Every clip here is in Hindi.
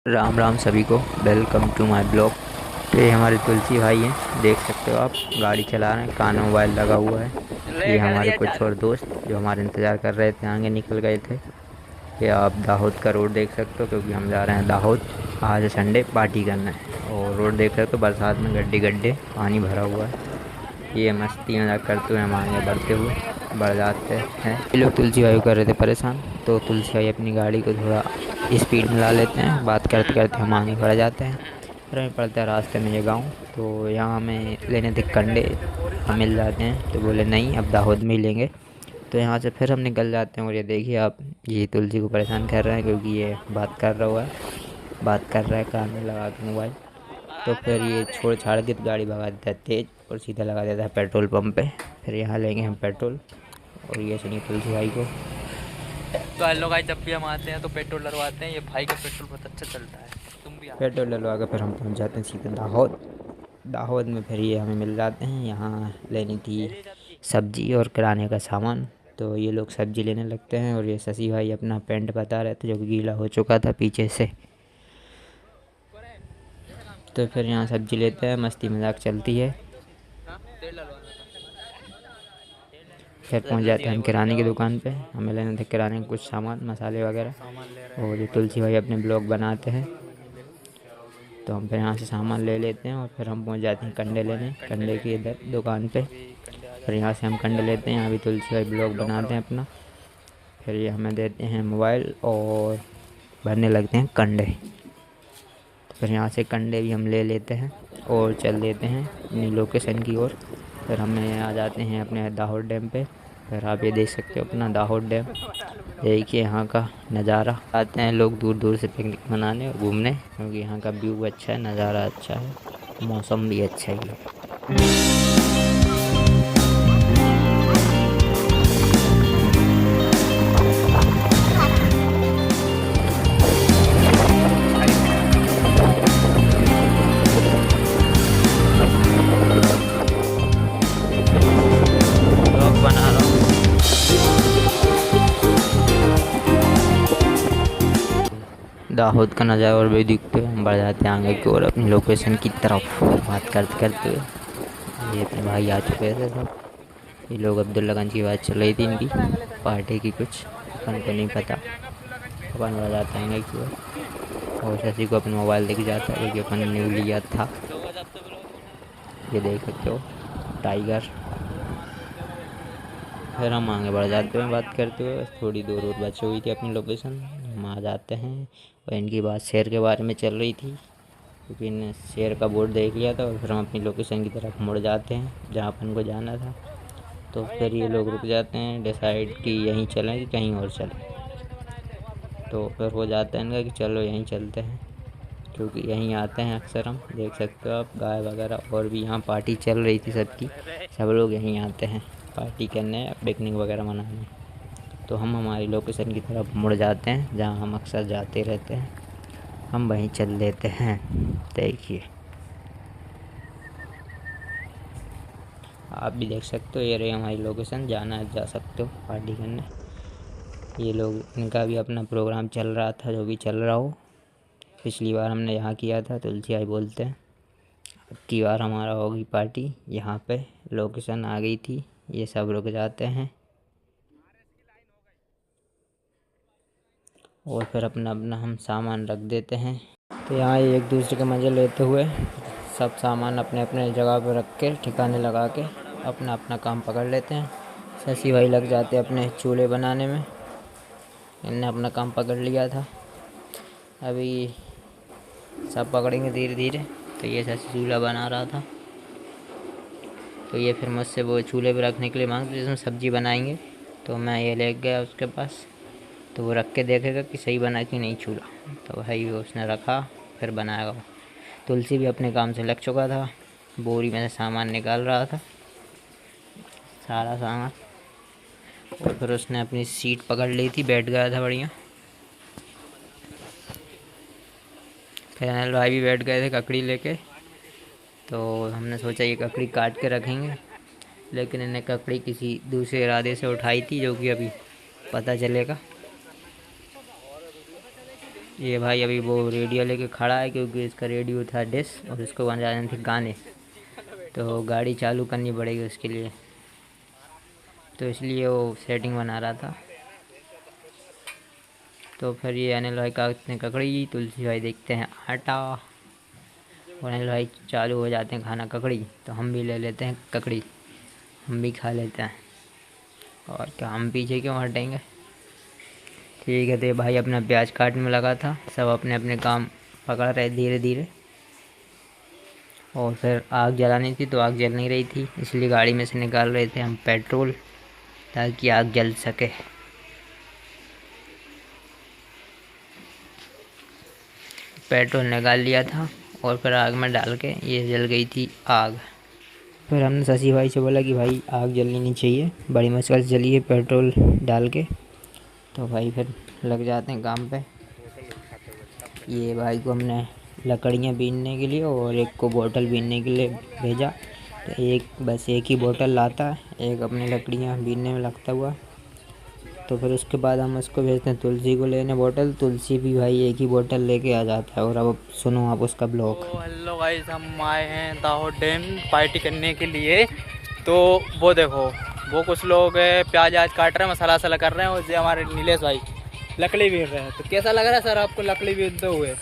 राम राम सभी को। Welcome to my blog. तो ये हमारे तुलसी भाई हैं, देख सकते हो आप, गाड़ी चला रहे हैं, कान में मोबाइल लगा हुआ है। ये हमारे कुछ और दोस्त जो हमारे इंतज़ार कर रहे थे आगे निकल गए थे। ये आप दाहोद का रोड देख सकते हो, क्योंकि हम जा रहे हैं दाहोद। आज संडे पार्टी करना है। और रोड देख सकते हो, बरसात में गड्ढे गड्ढे पानी भरा हुआ है। ये मस्ती मजाक करते हुए हम आगे बढ़ते हुए बढ़ जाते हैं। ये लोग तुलसी भाई को कर रहे थे परेशान, तो तुलसी भाई अपनी गाड़ी को थोड़ा स्पीड में ला लेते हैं। बात करते करते हम आगे बढ़ जाते हैं। फिर हमें पड़ता है रास्ते में ये गाँव, तो यहाँ हमें लेने थे कंडे। हम मिल जाते हैं तो बोले नहीं, अब दाहोद में ही लेंगे। तो यहाँ से फिर हम निकल जाते हैं। और ये देखिए आप, ये तुलसी को परेशान कर रहे हैं, क्योंकि ये बात कर रहा है कान में लगा के मोबाइल। तो फिर ये छोड़ छाड़ के तो गाड़ी भगा देता है तेज़, और सीधा लगा देता है पेट्रोल पंप पे। फिर यहाँ लेंगे हम पेट्रोल। और ये सुनिए तुलसी भाई को। तो हेलो गाइस, जब भी हम आते हैं तो पेट्रोल डलवाते हैं। ये भाई का पेट्रोल बहुत अच्छा चलता है। तुम भी आओ। पेट्रोल डलवा कर फिर हम पहुँच जाते हैं सीधे दाहोद। दाहोद में फिर ये हमें मिल जाते हैं। यहाँ लेनी थी सब्जी और किराने का सामान। तो ये लोग सब्जी लेने लगते हैं, और ये शशि भाई अपना पैंट बता रहे थे जो कि गीला हो चुका था पीछे से। तो फिर यहाँ सब्जी लेते हैं, मस्ती मजाक चलती है। फिर पहुँच जाते हैं हम किराने की दुकान पे। हमें लेने थे किराने के कुछ सामान, मसाले वगैरह। और ये तुलसी भाई अपने ब्लॉग बनाते हैं, तो हम फिर यहाँ से सामान ले लेते हैं। और फिर हम पहुँच जाते हैं कंडे लेने, कंडे की इधर दुकान पे। फिर यहाँ से हम कंडे लेते हैं। यहाँ भी तुलसी भाई ब्लॉग बनाते हैं अपना। फिर ये हमें देते हैं मोबाइल और भरने लगते हैं कंडे। तो फिर यहाँ से कंडे भी हम ले लेते हैं और चल देते हैं अपनी लोकेशन की ओर। फिर हमें आ जाते हैं अपने दाहोद डैम पे। फिर आप ये देख सकते हो अपना दाहोद डैम। देखिए यहाँ का नज़ारा। आते हैं लोग दूर दूर से पिकनिक मनाने और घूमने, क्योंकि यहाँ का व्यू अच्छा है, नज़ारा अच्छा है, मौसम भी अच्छा ही है। ब्लॉग बना रहा हूँ। दाहोद का नज़ारा और भी दिखते हुए हम बढ़ जाते हैं आगे की ओर अपनी लोकेशन की तरफ, बात करते करते हुए। ये अपने भाई आ चुके थे सब। ये लोग अब्दुल्लागंज की बात चल रही थी इनकी पार्टी की, कुछ अपन को नहीं पता। अपन बढ़ जाते हैं आगे की ओर, और शशि को अपना मोबाइल दिख जाता है, क्योंकि अपन ने न्यू लिया था। ये देख सकते हो टाइगर। फिर हम आगे बढ़ जाते हैं बात करते हुए। बस थोड़ी दूर और बची हुई थी अपनी लोकेशन, हम आ जाते हैं। और इनकी बात शेर के बारे में चल रही थी, क्योंकि इन्हें शेर का बोर्ड देख लिया था। और फिर हम अपनी लोकेशन की तरफ मुड़ जाते हैं जहाँ अपन को जाना था। तो फिर ये लोग रुक जाते हैं, डिसाइड कि यहीं चलें कि कहीं और चलें। तो फिर हो जाता है इनका कि चलो यहीं चलते हैं, क्योंकि यहीं आते हैं अक्सर हम। देख सकते हो आप, गाय वगैरह और भी यहाँ पार्टी चल रही थी सबकी, सब लोग यहीं आते हैं पार्टी करने, पिकनिक वगैरह मनाने। तो हम हमारी लोकेशन की तरफ मुड़ जाते हैं जहाँ हम अक्सर जाते रहते हैं, हम वहीं चल देते हैं। देखिए आप भी देख सकते हो, ये रही हमारी लोकेशन, जाना है जा सकते हो पार्टी करने। ये लोग, इनका भी अपना प्रोग्राम चल रहा था, जो भी चल रहा हो। पिछली बार हमने यहाँ किया था, तुलसी आई बोलते हैं। अब की बार हमारा होगी पार्टी यहाँ पे। लोकेशन आ गई थी, ये सब रुक जाते हैं और फिर अपना अपना हम सामान रख देते हैं। तो यहाँ एक दूसरे के मज़े लेते हुए सब सामान अपने अपने जगह पर रख के ठिकाने लगा के अपना अपना काम पकड़ लेते हैं। शशि भाई लग जाते हैं अपने चूल्हे बनाने में, इनने अपना काम पकड़ लिया था। अभी सब पकड़ेंगे धीरे धीरे। तो ये शशि चूल्हा बना रहा था, तो ये फिर मुझसे वो चूल्हे पर रखने के लिए मांगते जिसमें सब्ज़ी बनाएंगे। तो मैं ये ले गया उसके पास, तो वो रख के देखेगा कि सही बना कि नहीं चूल्हा। तो भाई उसने रखा, फिर बनाएगा वो। तुलसी भी अपने काम से लग चुका था, बोरी में से सामान निकाल रहा था, सारा सामान। और फिर उसने अपनी सीट पकड़ ली थी, बैठ गया था बढ़िया। फिर अनिल भाई भी बैठ गए थे ककड़ी लेके। तो हमने सोचा ये ककड़ी काट के रखेंगे, लेकिन इन्हें ककड़ी किसी दूसरे इरादे से उठाई थी, जो कि अभी पता चलेगा। ये भाई अभी वो रेडियो लेके खड़ा है क्योंकि इसका रेडियो था डिश और इसको बजाने थे गाने, तो गाड़ी चालू करनी पड़ेगी उसके लिए, तो इसलिए वो सेटिंग बना रहा था। तो फिर ये अनिल भाई काटते हैं ककड़ी, तुलसी भाई देखते हैं आटा, और अनिल भाई चालू हो जाते हैं खाना ककड़ी, तो हम भी ले लेते हैं ककड़ी, हम भी खा लेते हैं, और क्या हम पीछे क्यों हटेंगे। ठीक है, तो ये भाई अपना प्याज काटने में लगा था, सब अपने अपने काम पकड़ रहे धीरे धीरे। और फिर आग जलानी थी तो आग जल नहीं रही थी, इसलिए गाड़ी में से निकाल रहे थे हम पेट्रोल ताकि आग जल सके। पेट्रोल निकाल लिया था और फिर आग में डाल के ये जल गई थी आग। फिर हमने शशि भाई से बोला कि भाई आग जलनी नहीं चाहिए, बड़ी मुश्किल से जली है पेट्रोल डाल के। तो भाई फिर लग जाते हैं काम पे। ये भाई को हमने लकड़ियाँ बीनने के लिए और एक को बोतल बीनने के लिए भेजा, तो एक ही बोतल लाता है, एक अपनी लकड़ियाँ बीनने में लगता हुआ। तो फिर उसके बाद हम उसको भेजते हैं तुलसी को लेने बोतल, तुलसी भी भाई एक ही बोतल लेके आ जाता है। और अब सुनो आप उसका ब्लॉग। तो हेलो गाइस, हम आए हैं दाहोद डैम पार्टी करने के लिए। तो वो देखो, वो कुछ लोग प्याज आज काट रहे हैं, मसाला वसाला कर रहे हैं, और ये हमारे नीलेश भाई लकड़ी बीन रहे हैं। तो कैसा लग रहा है सर आपको लकड़ी बीनते हुए?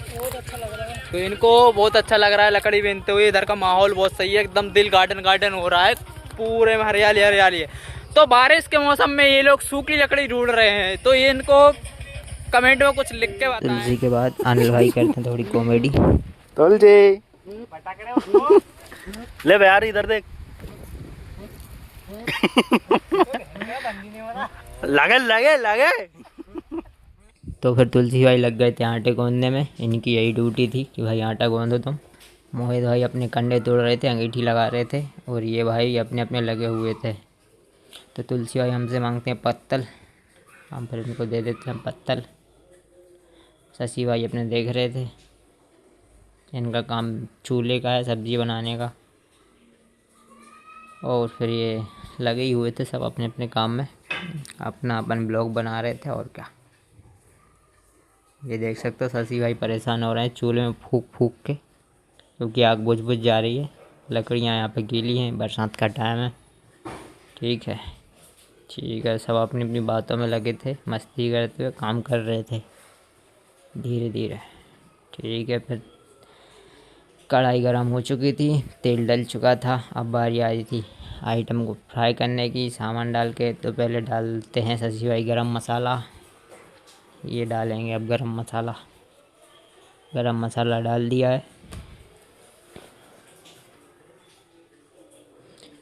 बहुत अच्छा लग रहा है। तो इनको बहुत अच्छा लग रहा है लकड़ी बीनते हुए। इधर का माहौल बहुत सही है, एकदम दिल गार्डन गार्डन हो रहा है, पूरे में हरियाली हरियाली है। तो बारिश के मौसम में ये लोग सूखी लकड़ी ढूंढ रहे हैं, तो ये इनको कमेंट में कुछ लिख के बताएं। तुलसी के बाद अनिल भाई करते हैं थोड़ी कॉमेडी। तुलसी ले यार इधर देख। लगे लगे लगे। तो फिर तुलसी भाई लग गए थे आटे गूंदने में, इनकी यही ड्यूटी थी कि भाई आटा गूंदो तुम। मोहित भाई अपने कंडे तोड़ रहे थे, अंगीठी लगा रहे थे, और ये भाई अपने अपने लगे हुए थे। तो तुलसी भाई हमसे मांगते हैं पत्तल, हम फिर इनको दे देते हैं पत्तल। शशि भाई अपने देख रहे थे, इनका काम चूल्हे का है, सब्जी बनाने का। और फिर ये लगे ही हुए थे सब अपने अपने काम में, अपना अपन ब्लॉग बना रहे थे। और क्या, ये देख सकते हो शशि भाई परेशान हो रहे हैं चूल्हे में फूंक फूंक के, क्योंकि आग बुझ बुझ जा रही है, लकड़ियाँ यहाँ पे गीली हैं, बरसात का टाइम है। ठीक है ठीक है, सब अपनी अपनी बातों में लगे थे, मस्ती करते हुए काम कर रहे थे धीरे धीरे। ठीक है, फिर कढ़ाई गर्म हो चुकी थी, तेल डल चुका था, अब बारी आ रही थी आइटम को फ्राई करने की, सामान डाल के। तो पहले डालते हैं शशि भाई गरम मसाला, ये डालेंगे अब गरम मसाला। गरम मसाला डाल दिया है।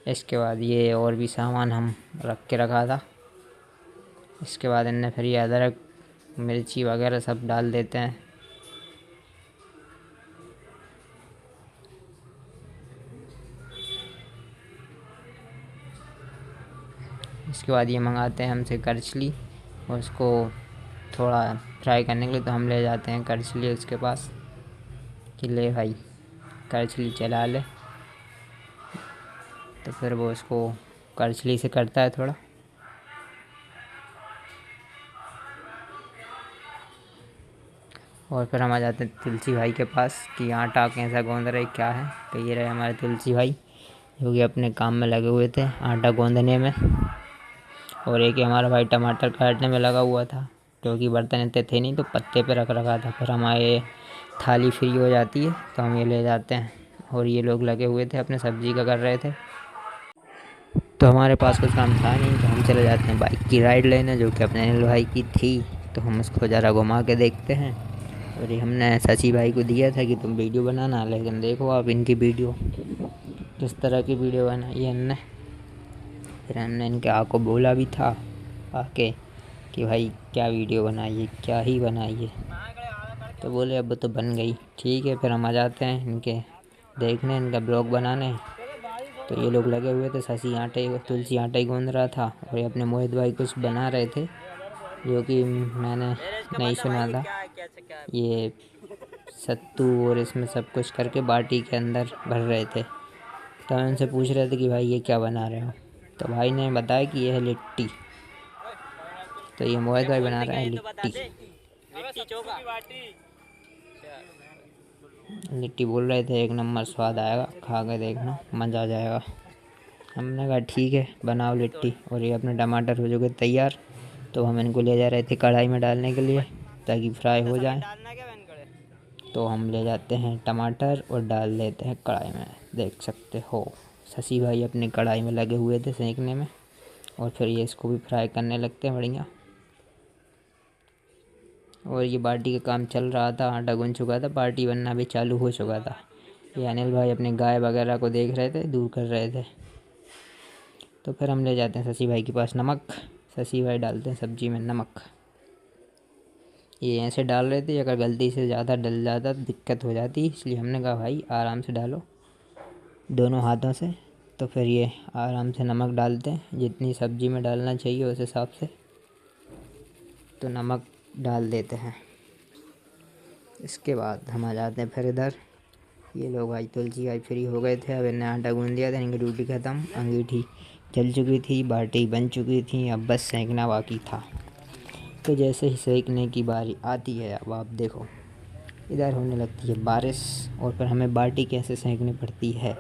इसके बाद ये और भी सामान हम रख के रखा था। इसके बाद इनने फिर ये अदरक मिर्ची वगैरह सब डाल देते हैं। इसके बाद ये मंगाते हैं हमसे करछली, और उसको थोड़ा फ्राई करने के लिए, तो हम ले जाते हैं करछली उसके पास कि ले भाई करछली चला ले। तो फिर वो उसको करछली से करता है थोड़ा। और फिर हम आ जाते हैं तुलसी भाई के पास कि आटा कैसा गूंद रहे क्या है। तो ये रहे हमारे तुलसी भाई, जो कि अपने काम में लगे हुए थे आटा गूंदने में। और एक ही हमारा भाई टमाटर काटने में लगा हुआ था, क्योंकि बर्तन इतने थे नहीं तो पत्ते पे रख रखा था। फिर हमारे थाली फ्री हो जाती है तो हम ये ले जाते हैं, और ये लोग लगे हुए थे अपने सब्जी का कर रहे थे। तो हमारे पास कुछ काम था नहीं, तो हम चले जाते हैं बाइक की राइड लेने, जो कि अपने अनिल भाई की थी। तो हम उसको ज़रा घुमा के देखते हैं। और ये हमने शशि भाई को दिया था कि तुम वीडियो बनाना, लेकिन देखो आप इनकी वीडियो किस तरह की वीडियो बनाई है इनने। फिर हमने इनके को बोला भी था आके कि भाई क्या वीडियो बनाइए, क्या ही बनाइए। तो बोले अब तो बन गई। ठीक है, फिर हम आ जाते हैं इनके देखने, इनका ब्लॉग बनाने। तो ये लोग लगे हुए थे, तुलसी आटा ही गूंद रहा था, और ये अपने मोहित भाई कुछ बना रहे थे, जो कि मैंने नहीं सुना था। ये सत्तू और इसमें सब कुछ करके बाटी के अंदर भर रहे थे। तो हम उनसे पूछ रहे थे कि भाई ये क्या बना रहे हो। तो भाई ने बताया कि ये है लिट्टी। तो ये मोहित भाई बना रहे हैं लिट्टी। लिट्टी बोल रहे थे एक नंबर स्वाद आएगा, खा के देखना मज़ा आ जाएगा। हमने कहा ठीक है बनाओ लिट्टी। और ये अपने टमाटर हो चुके तैयार, तो हम इनको ले जा रहे थे कढ़ाई में डालने के लिए ताकि फ्राई हो जाए। तो हम ले जाते हैं टमाटर और डाल देते हैं कढ़ाई में। देख सकते हो शशि भाई अपनी कढ़ाई में लगे हुए थे सेंकने में, और फिर ये इसको भी फ्राई करने लगते हैं बढ़िया। और ये बाटी का काम चल रहा था, आटा गूंथ चुका था, बाटी बनना भी चालू हो चुका था। ये अनिल भाई अपने गाय वगैरह को देख रहे थे, दूर कर रहे थे। तो फिर हम ले जाते हैं शशि भाई के पास नमक। शशि भाई डालते हैं सब्जी में नमक। ये ऐसे डाल रहे थे, अगर गलती से ज़्यादा डल जाता तो दिक्कत हो जाती, इसलिए हमने कहा भाई आराम से डालो दोनों हाथों से। तो फिर ये आराम से नमक डालते हैं, जितनी सब्जी में डालना चाहिए उस हिसाब से। तो नमक डाल देते हैं। इसके बाद हम आ जाते हैं फिर इधर। ये लोग भाई तुलसी भाई फ्री हो गए थे, अब इन्हें आटा गूंथ दिया था, इनकी ड्यूटी ख़त्म। अंगीठी जल चुकी थी, बाटी बन चुकी थी, अब बस सेंकना बाकी था। तो जैसे ही सेंकने की बारी आती है, अब आप देखो इधर होने लगती है बारिश, और फिर हमें बाटी कैसे सेंकनी पड़ती है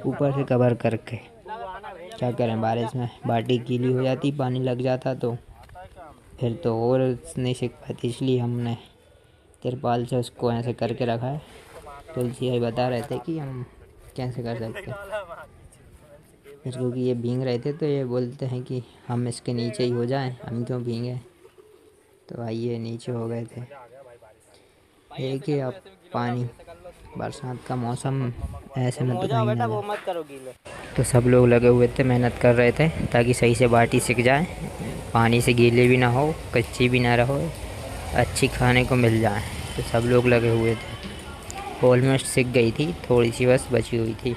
ऊपर से कवर करके। क्या करें, बारिश में बाटी गीली हो जाती, पानी लग जाता तो फिर तो और नहीं सीख पाती, इसलिए हमने तिरपाल से उसको ऐसे करके रखा है। तुलसी भाई बता रहे थे कि हम कैसे कर सकते हैं, फिर क्योंकि ये भीग रहे थे तो ये बोलते हैं कि हम इसके नीचे ही हो जाएं, हम क्यों भीगे। तो भाई ये नीचे हो गए थे। एक ही अब पानी बरसात का मौसम ऐसे में तो तो सब लोग लगे हुए थे, मेहनत कर रहे थे ताकि सही से बाटी सिक जाए, पानी से गीली भी ना हो, कच्ची भी ना रहो, अच्छी खाने को मिल जाए। तो सब लोग लगे हुए थे, ऑलमोस्ट सिक गई थी, थोड़ी सी बस बची हुई थी।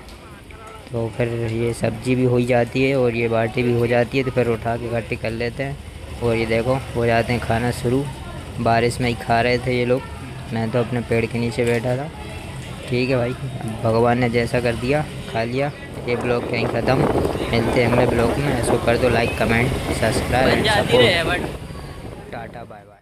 तो फिर ये सब्जी भी हो ही जाती है और ये बाटी भी हो जाती है, तो फिर उठा के इकट्ठी कर लेते हैं। और ये देखो हो जाते हैं खाना शुरू। बारिश में ही खा रहे थे ये लोग, मैं तो अपने पेड़ के नीचे बैठा था। ठीक है भाई, भगवान ने जैसा कर दिया खा लिया। ये ब्लॉग कहीं ख़त्म, मिलते हैं अगले ब्लॉग में। इसको कर दो like comment subscribe and support. Tata bye bye.